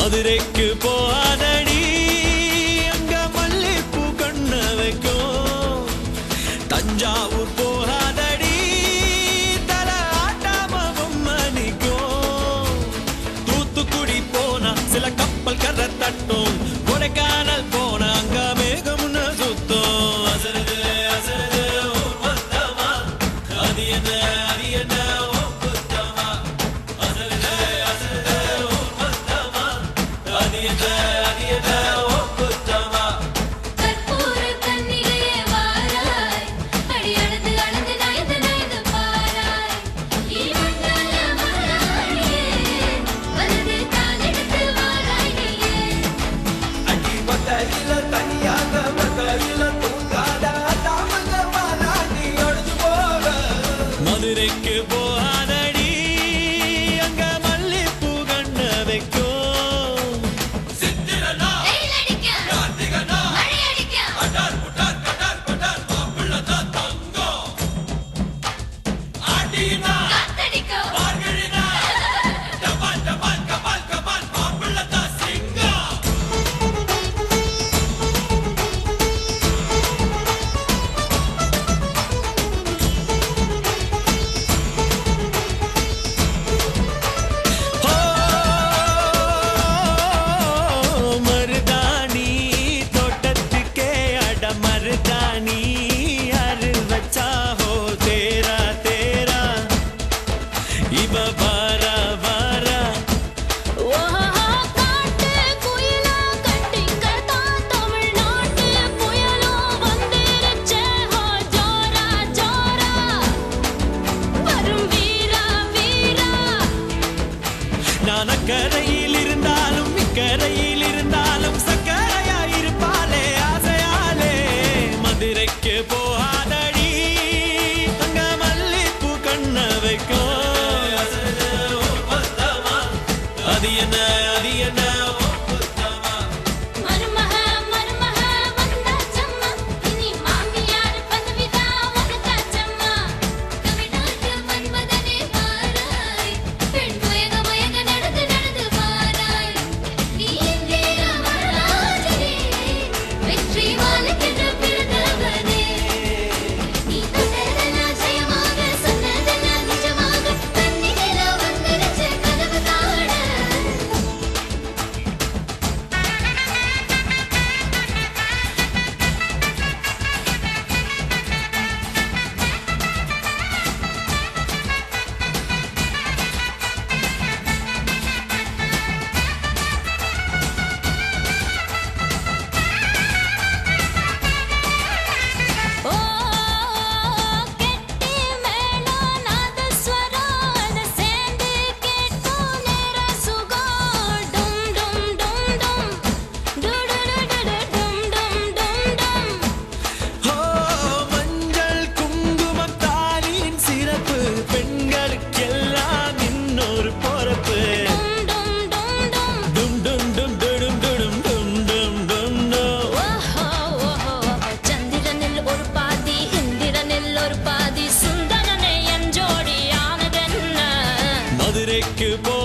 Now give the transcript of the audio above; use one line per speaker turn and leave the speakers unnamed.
மதுரைக்கு போகாதடி அங்க மல்லிப்பூ கண்ண வைக்கும். தஞ்சாவூர் போகாதடி தல ஆட்டாம பொம்மணிக்கும். தூத்துக்குடி போனா சில கப்பல் கரை தட்டும். கொடைக்கானல் போனா அங்க மேகம்னு சுத்தும். அசருது அசருது ஊர் மொத்தமா அது என்ன அது என்ன மதுரைக்கு போகாதடி அங்க மல்லிப்பூ கண்ண வைக்கும். நான் அக்கரையில் இருந்தாலும் இக்கரையில் இருந்தாலும் சக்கரையாயிருப்பாளே ஆசையாலே. மதுரைக்கு போகாதடி அங்க மல்லிப்பூ கண்ண வைக்கும். அது என்ன அது என்ன மதுரைக்கு போ